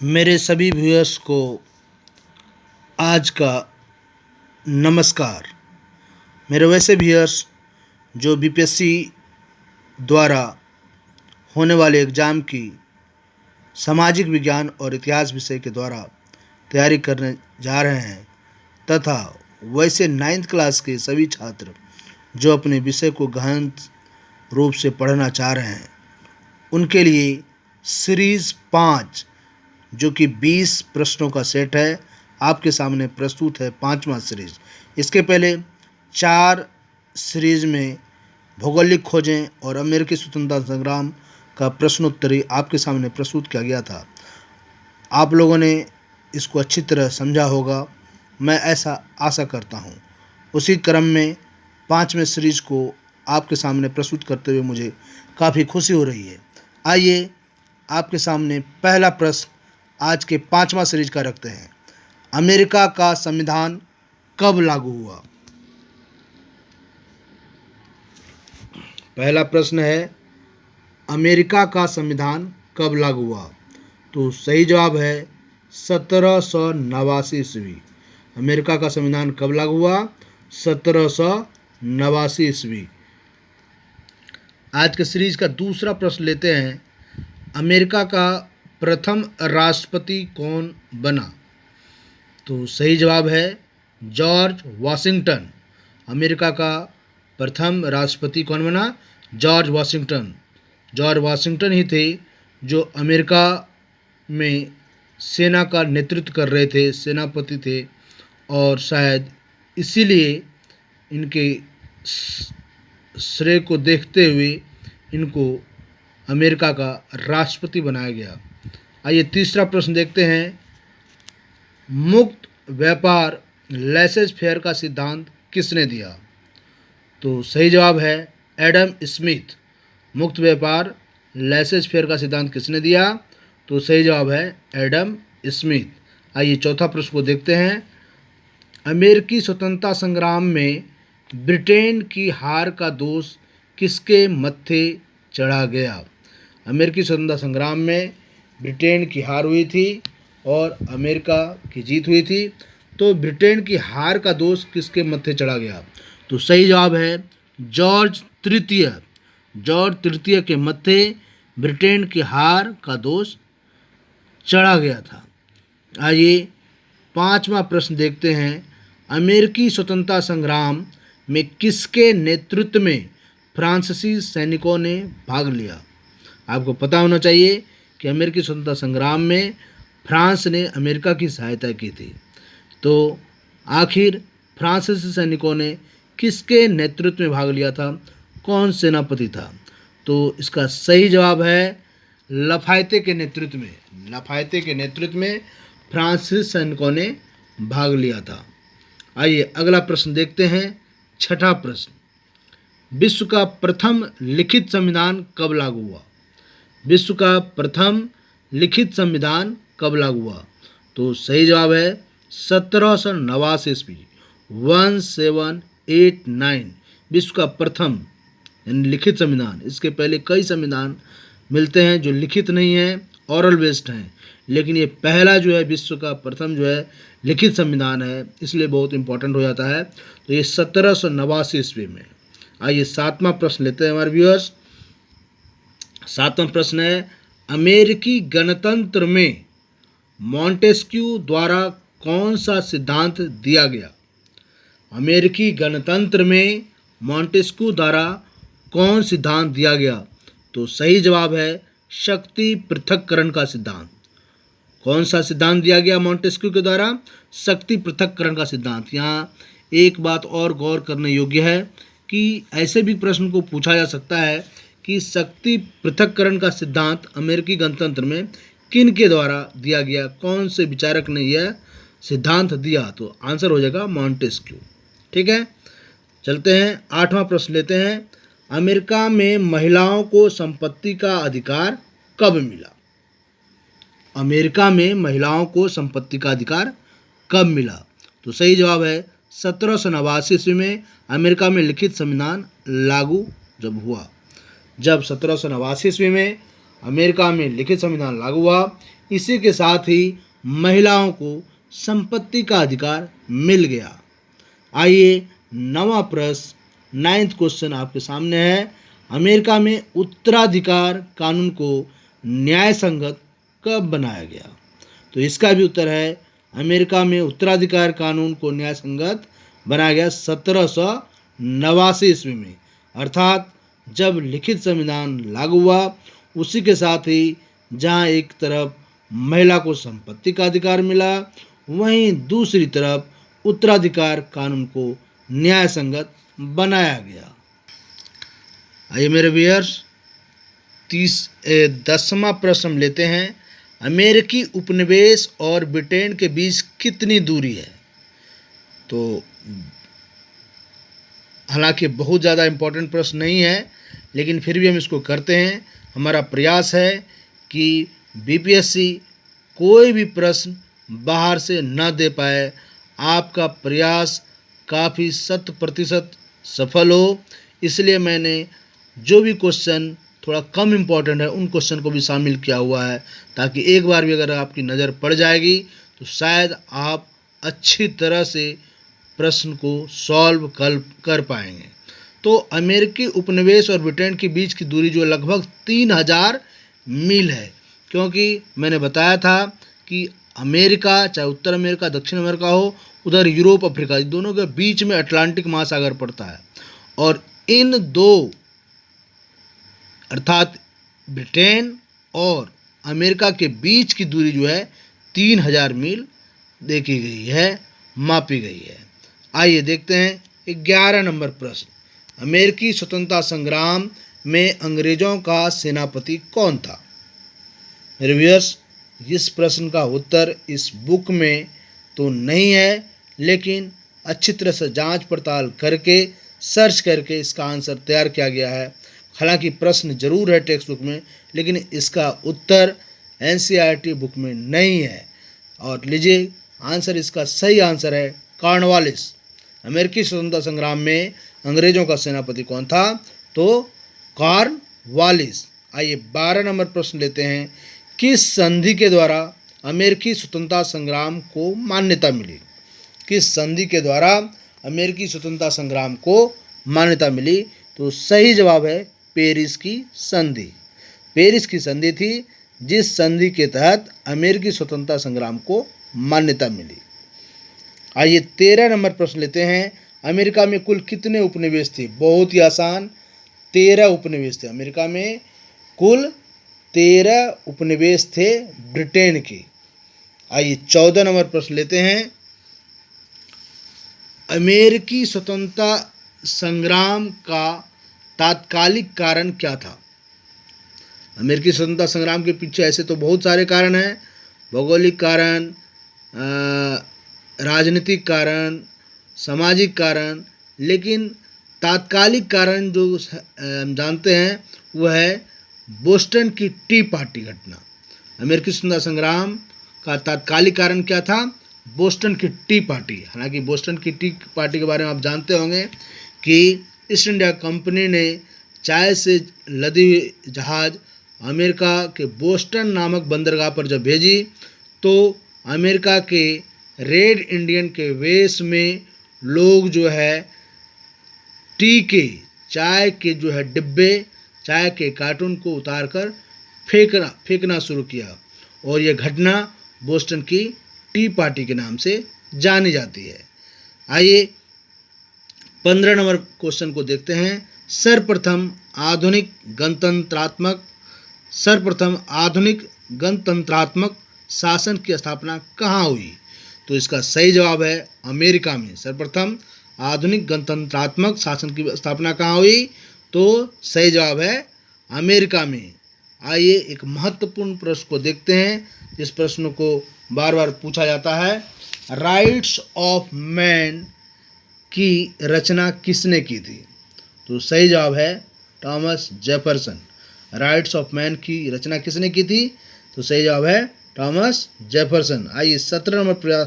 मेरे सभी व्यूअर्स को आज का नमस्कार। मेरे वैसे व्यूअर्स जो बीपीएससी द्वारा होने वाले एग्ज़ाम की सामाजिक विज्ञान और इतिहास विषय के द्वारा तैयारी करने जा रहे हैं तथा वैसे 9th क्लास के सभी छात्र जो अपने विषय को गहन रूप से पढ़ना चाह रहे हैं उनके लिए सीरीज़ 5 जो कि 20 प्रश्नों का सेट है आपके सामने प्रस्तुत है। 5वां सीरीज। इसके पहले 4 सीरीज में भौगोलिक खोजें और अमेरिकी स्वतंत्रता संग्राम का प्रश्नोत्तरी आपके सामने प्रस्तुत किया गया था। आप लोगों ने इसको अच्छी तरह समझा होगा, मैं ऐसा आशा करता हूँ। उसी क्रम में 5वें सीरीज को आपके सामने प्रस्तुत करते हुए मुझे काफ़ी खुशी हो रही है। आइए आपके सामने पहला प्रश्न आज के 5वां सीरीज का रखते हैं। अमेरिका का संविधान कब लागू हुआ? पहला प्रश्न है अमेरिका का संविधान कब लागू हुआ? तो सही जवाब है 1789 ईस्वी। अमेरिका का संविधान कब लागू हुआ? 1789 ईस्वी। आज के सीरीज का दूसरा प्रश्न लेते हैं। अमेरिका का प्रथम राष्ट्रपति कौन बना? तो सही जवाब है जॉर्ज वाशिंगटन। अमेरिका का प्रथम राष्ट्रपति कौन बना? George Washington. जॉर्ज वाशिंगटन ही थे जो अमेरिका में सेना का नेतृत्व कर रहे थे, सेनापति थे, और शायद इसीलिए इनके श्रेय को देखते हुए इनको अमेरिका का राष्ट्रपति बनाया गया। आइए तीसरा प्रश्न देखते हैं। मुक्त व्यापार लेसेज फेयर का सिद्धांत किसने दिया? तो सही जवाब है एडम स्मिथ। मुक्त व्यापार लेसेज फेयर का सिद्धांत किसने दिया? तो सही जवाब है एडम स्मिथ। आइए चौथा प्रश्न को देखते हैं। अमेरिकी स्वतंत्रता संग्राम में ब्रिटेन की हार का दोष किसके मत्थे चढ़ा गया? अमेरिकी स्वतंत्रता संग्राम में ब्रिटेन की हार हुई थी और अमेरिका की जीत हुई थी, तो ब्रिटेन की हार का दोष किसके मत्थे चढ़ा गया? तो सही जवाब है जॉर्ज तृतीय। जॉर्ज तृतीय के मत्थे ब्रिटेन की हार का दोष चढ़ा गया था। आइए 5वां प्रश्न देखते हैं। अमेरिकी स्वतंत्रता संग्राम में किसके नेतृत्व में फ्रांसीसी सैनिकों ने भाग लिया? आपको पता होना चाहिए कि अमेरिकी स्वतंत्रता संग्राम में फ्रांस ने अमेरिका की सहायता की थी। तो आखिर फ्रांसीसी सैनिकों ने किसके नेतृत्व में भाग लिया था? कौन सेनापति था? तो इसका सही जवाब है लफायते के नेतृत्व में। लफायते के नेतृत्व में फ्रांसीसी सैनिकों ने भाग लिया था। आइए अगला प्रश्न देखते हैं। छठा प्रश्न। विश्व का प्रथम लिखित संविधान कब लागू हुआ? विश्व का प्रथम लिखित संविधान कब लागू हुआ? तो सही जवाब है 1789 ईस्वी। 1789 विश्व का प्रथम यानी लिखित संविधान। इसके पहले कई संविधान मिलते हैं जो लिखित नहीं हैं, ऑरल बेस्ड हैं, लेकिन ये पहला जो है विश्व का प्रथम जो है लिखित संविधान है, इसलिए बहुत इंपॉर्टेंट हो जाता है। तो ये 1789 ईस्वी में। आइए 7वां प्रश्न लेते हैं हमारे व्यूअर्स। 7वां प्रश्न है अमेरिकी गणतंत्र में मॉन्टेस्क्यू द्वारा कौन सा सिद्धांत दिया गया? अमेरिकी गणतंत्र में मॉन्टेस्क्यू द्वारा कौन सिद्धांत दिया गया? तो सही जवाब है शक्ति पृथक्करण का सिद्धांत। कौन सा सिद्धांत दिया गया मॉन्टेस्क्यू के द्वारा? शक्ति पृथक्करण का सिद्धांत। यहाँ एक बात और गौर करने योग्य है कि ऐसे भी प्रश्न को पूछा जा सकता है कि शक्ति पृथक्करण का सिद्धांत अमेरिकी गणतंत्र में किन के द्वारा दिया गया, कौन से विचारक ने यह सिद्धांत दिया? तो आंसर हो जाएगा मॉन्टेस्क्यू। ठीक है, चलते हैं 8वां प्रश्न लेते हैं। अमेरिका में महिलाओं को संपत्ति का अधिकार कब मिला? अमेरिका में महिलाओं को संपत्ति का अधिकार कब मिला? तो सही जवाब है 1789 ईस्वी में अमेरिका में लिखित संविधान लागू जब हुआ। जब 1789 ईस्वी में अमेरिका में लिखित संविधान लागू हुआ, इसी के साथ ही महिलाओं को संपत्ति का अधिकार मिल गया। आइए नवा प्रश्न, नाइन्थ क्वेश्चन आपके सामने है। अमेरिका में उत्तराधिकार कानून को न्याय संगत कब बनाया गया? तो इसका भी उत्तर है अमेरिका में उत्तराधिकार कानून को न्याय संगत बनाया गया 1789 ईस्वी में, अर्थात जब लिखित संविधान लागू हुआ उसी के साथ ही जहां एक तरफ महिला को संपत्ति का अधिकार मिला, वहीं दूसरी तरफ उत्तराधिकार कानून को न्याय संगत बनाया गया। आइए मेरे व्यूअर्स, 10वां प्रश्न हम लेते हैं। अमेरिकी उपनिवेश और ब्रिटेन के बीच कितनी दूरी है? तो हालांकि बहुत ज़्यादा इम्पोर्टेंट प्रश्न नहीं है, लेकिन फिर भी हम इसको करते हैं। हमारा प्रयास है कि बीपीएससी कोई भी प्रश्न बाहर से न दे पाए। आपका प्रयास काफ़ी 100% सफल हो, इसलिए मैंने जो भी क्वेश्चन थोड़ा कम इम्पोर्टेंट है उन क्वेश्चन को भी शामिल किया हुआ है, ताकि एक बार भी अगर आपकी नज़र पड़ जाएगी तो शायद आप अच्छी तरह से प्रश्न को सॉल्व कर पाएंगे। तो अमेरिकी उपनिवेश और ब्रिटेन के बीच की दूरी जो लगभग 3000 मील है, क्योंकि मैंने बताया था कि अमेरिका, चाहे उत्तर अमेरिका दक्षिण अमेरिका हो, उधर यूरोप अफ्रीका, दोनों के बीच में अटलांटिक महासागर पड़ता है, और इन दो अर्थात ब्रिटेन और अमेरिका के बीच की दूरी जो है 3000 मील देखी गई है, मापी गई है। आइए देखते हैं 11 नंबर प्रश्न। अमेरिकी स्वतंत्रता संग्राम में अंग्रेजों का सेनापति कौन था? मेरे व्यूअर्स, इस प्रश्न का उत्तर इस बुक में तो नहीं है, लेकिन अच्छी तरह से जांच पड़ताल करके सर्च करके इसका आंसर तैयार किया गया है। हालांकि प्रश्न जरूर है टेक्स्ट बुक में, लेकिन इसका उत्तर एनसीईआरटी बुक में नहीं है। और लीजिए आंसर, इसका सही आंसर है कॉर्नवालिस। अमेरिकी स्वतंत्रता संग्राम में अंग्रेजों का सेनापति कौन था? तो कॉर्नवालिस। आइए 12 नंबर प्रश्न लेते हैं। किस संधि के द्वारा अमेरिकी स्वतंत्रता संग्राम को मान्यता मिली? किस संधि के द्वारा अमेरिकी स्वतंत्रता संग्राम को मान्यता मिली? तो सही जवाब है पेरिस की संधि। पेरिस की संधि थी जिस संधि के तहत अमेरिकी स्वतंत्रता संग्राम को मान्यता मिली। आइए 13 नंबर प्रश्न लेते हैं। अमेरिका में कुल कितने उपनिवेश थे? बहुत ही आसान, 13 उपनिवेश थे। अमेरिका में कुल 13 उपनिवेश थे ब्रिटेन के। आइए 14 नंबर प्रश्न लेते हैं। अमेरिकी स्वतंत्रता संग्राम का तात्कालिक कारण क्या था? अमेरिकी स्वतंत्रता संग्राम के पीछे ऐसे तो बहुत सारे कारण हैं, भौगोलिक कारण, राजनीतिक कारण, सामाजिक कारण, लेकिन तात्कालिक कारण जो हम जानते हैं वह है बोस्टन की टी पार्टी घटना। अमेरिकी स्वतंत्रता संग्राम का तात्कालिक कारण क्या था? बोस्टन की टी पार्टी। हालांकि बोस्टन की टी पार्टी के बारे में आप जानते होंगे कि ईस्ट इंडिया कंपनी ने चाय से लदी हुई जहाज़ अमेरिका के बोस्टन नामक बंदरगाह पर जब भेजी, तो अमेरिका के रेड इंडियन के वेश में लोग जो है टी के, चाय के जो है डिब्बे, चाय के कार्टून को उतारकर फेंकना शुरू किया, और यह घटना बोस्टन की टी पार्टी के नाम से जानी जाती है। आइए 15 नंबर क्वेश्चन को देखते हैं। सर्वप्रथम आधुनिक गणतंत्रात्मक शासन की स्थापना कहाँ हुई? तो इसका सही जवाब है अमेरिका में। सर्वप्रथम आधुनिक गणतंत्रात्मक शासन की स्थापना कहाँ हुई? तो सही जवाब है अमेरिका में। आइए एक महत्वपूर्ण प्रश्न को देखते हैं, जिस प्रश्न को बार बार पूछा जाता है। राइट्स ऑफ मैन की रचना किसने की थी? तो सही जवाब है Thomas Jefferson. Rights of man की रचना किसने की थी? तो सही जवाब है थॉमस जेफरसन। आइए 17 नंबर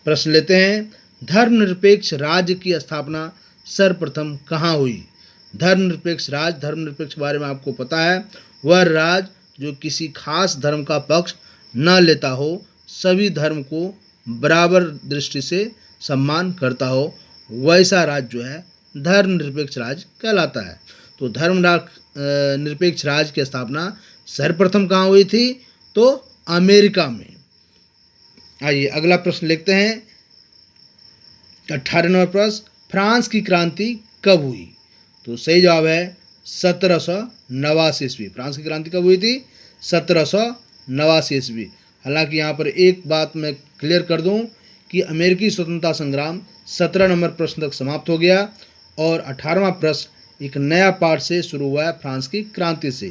प्रश्न लेते हैं। धर्मनिरपेक्ष राज्य की स्थापना सर्वप्रथम कहाँ हुई? धर्मनिरपेक्ष राज्य, धर्मनिरपेक्ष के बारे में आपको पता है, वह राज्य जो किसी खास धर्म का पक्ष न लेता हो, सभी धर्म को बराबर दृष्टि से सम्मान करता हो, वैसा राज्य जो है धर्मनिरपेक्ष राज्य कहलाता है। तो निरपेक्ष राज्य की स्थापना सर्वप्रथम कहाँ हुई थी? तो अमेरिका में। आइए अगला प्रश्न लिखते हैं। 18 नंबर प्रश्न, फ्रांस की क्रांति कब हुई? तो सही जवाब है 1789 ईस्वी। फ्रांस की क्रांति कब हुई थी? 1789 ईस्वी। हालांकि यहाँ पर एक बात मैं क्लियर कर दूं कि अमेरिकी स्वतंत्रता संग्राम 17 नंबर प्रश्न तक समाप्त हो गया और 18वां प्रश्न एक नया पार्ट से शुरू हुआ है फ्रांस की क्रांति से।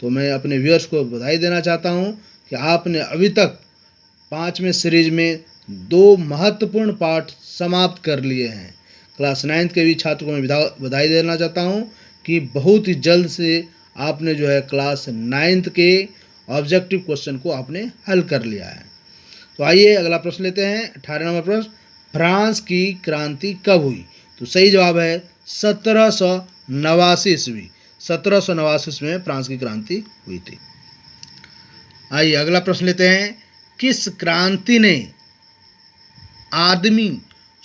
तो मैं अपने व्यूअर्स को बधाई देना चाहता हूँ कि आपने अभी तक 5वें सीरीज में 2 महत्वपूर्ण पाठ समाप्त कर लिए हैं। क्लास 9th के भी छात्र को मैं बधाई देना चाहता हूँ कि बहुत ही जल्द से आपने जो है क्लास 9th के ऑब्जेक्टिव क्वेश्चन को आपने हल कर लिया है। तो आइए अगला प्रश्न लेते हैं। 18 नंबर प्रश्न, फ्रांस की क्रांति कब हुई? तो सही जवाब है 1789 ईस्वी। 1789 में फ्रांस की क्रांति हुई थी। आइए अगला प्रश्न लेते हैं। किस क्रांति ने आदमी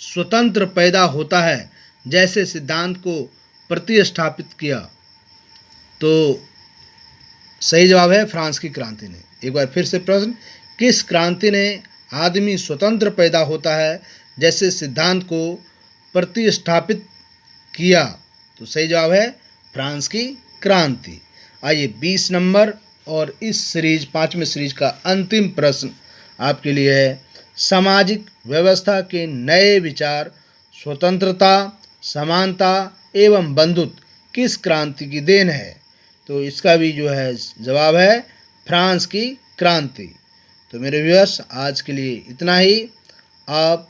स्वतंत्र पैदा होता है जैसे सिद्धांत को प्रतिस्थापित किया? तो सही जवाब है फ्रांस की क्रांति ने। एक बार फिर से प्रश्न, किस क्रांति ने आदमी स्वतंत्र पैदा होता है जैसे सिद्धांत को प्रतिस्थापित किया? तो सही जवाब है फ्रांस की क्रांति। आइए 20 नंबर और इस सीरीज 5वें सीरीज का अंतिम प्रश्न आपके लिए है। सामाजिक व्यवस्था के नए विचार स्वतंत्रता, समानता एवं बंधुत्व किस क्रांति की देन है? तो इसका भी जो है जवाब है फ्रांस की क्रांति। तो मेरे व्यूअर्स आज के लिए इतना ही। आप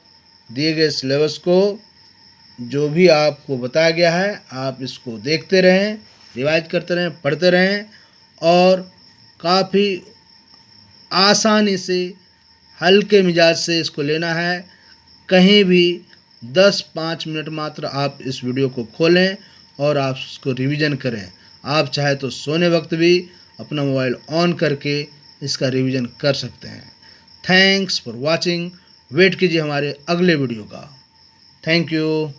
दिए गए सिलेबस को जो भी आपको बताया गया है आप इसको देखते रहें, रिवाइज करते रहें, पढ़ते रहें और काफ़ी आसानी से हल्के मिजाज से इसको लेना है। कहीं भी 10-5 मिनट मात्र आप इस वीडियो को खोलें और आप उसको रिवीजन करें। आप चाहे तो सोने वक्त भी अपना मोबाइल ऑन करके इसका रिवीजन कर सकते हैं। Thanks for watching. वेट कीजिए हमारे अगले वीडियो का। Thank you.